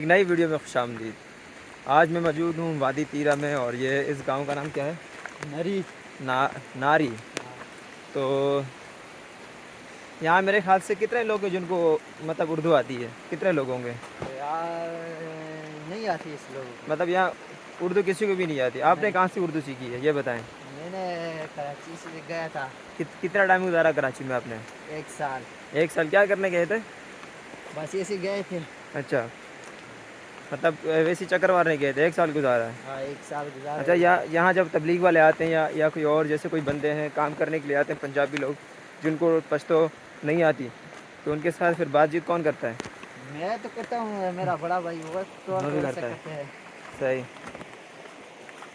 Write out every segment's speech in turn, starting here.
ایک نئی ویڈیو میں خوش آمدید۔ آج میں موجود ہوں وادی تیرہ میں، اور یہ اس گاؤں کا نام کیا ہے؟ نری ناری۔ تو یہاں میرے خیال سے کتنے لوگ ہیں جن کو مطلب اردو آتی ہے؟ کتنے لوگ ہوں گے؟ یار نہیں آتی اس لوگوں کو۔ مطلب یہاں اردو کسی کو بھی نہیں آتی۔ آپ نے نہیں، کہاں سے اردو سیکھی ہے یہ بتائیں؟ میں نے کراچی سے گیا تھا۔ کتنا ٹائم گزارا کراچی میں آپ نے؟ 1 سال۔ 1 سال کیا کرنے گئے تھے؟ بس ایسے گئے تھے۔ اچھا، مطلب ویسے چکر مارنے گئے تھے، 1 سال گزارا ہے۔ ہاں 1 سال گزارا اچھا، ہے۔ یہاں جب تبلیغ والے آتے ہیں یا کوئی اور جیسے کوئی بندے ہیں کام کرنے کے لیے آتے ہیں، پنجابی لوگ جن کو پشتو نہیں آتی، تو ان کے ساتھ پھر بات چیت کون کرتا ہے؟ میں تو کرتا ہوں، میرا بڑا بھائی وہ وہ بھی تھوڑا سا کرتا ہے، کرتے ہیں۔ صحیح۔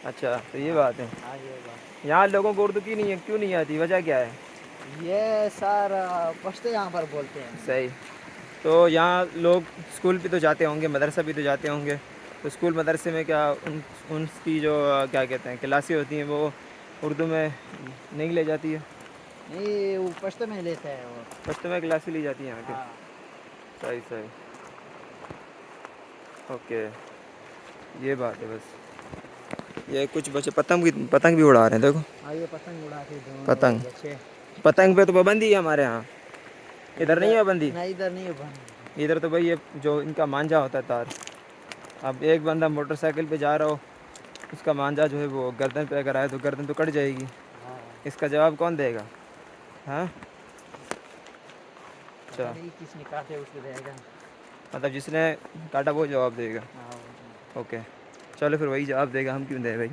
اچھا، تو یہ ہاں بات ہے۔ ہاں یہ بات یہاں لوگوں کو اردو کیوں نہیں آتی؟ وجہ کیا ہے؟ یہ سارا پشتو یہاں پر بولتے ہیں۔ صحیح۔ تو یہاں لوگ اسکول بھی تو جاتے ہوں گے، مدرسہ بھی تو جاتے ہوں گے، تو اسکول مدرسے میں کیا ان کی جو کیا کہتے ہیں کلاسیں ہوتی ہیں وہ اردو میں نہیں لے جاتی ہے؟ نہیں، وہ پشتو میں لیتا ہے وہ۔ پشتو میں کلاسیں لی جاتی ہیں یہاں کے؟ ہاں صحیح صحیح، اوکے، یہ بات ہے بس۔ یہ کچھ بچے پتنگ بھی اڑا رہے ہیں، دیکھو ہاں یہ پتنگ اڑاتے پتنگ۔ بچے۔ پتنگ پہ تو پابندی ہے ہمارے یہاں، ادھر نہیں ہے پابندی۔ نہیں ادھر نہیں ہے بند۔ ادھر تو بھائی یہ جو ان کا مانجا ہوتا ہے تار، اب ایک بندہ موٹر سائیکل پہ جا رہا ہو، اس کا مانجا جو ہے وہ گردن پہ اگر آئے تو گردن تو کٹ جائے گی، ہاں اس کا جواب کون دے گا؟ ہاں، پتہ اچھا، نہیں کس نے کاٹے اس کو دے گا۔ مطلب جس نے کاٹا وہ جواب دے گا؟ ہاں اوکے، چلو پھر وہی جواب دے گا، ہم کیوں دیں بھائی۔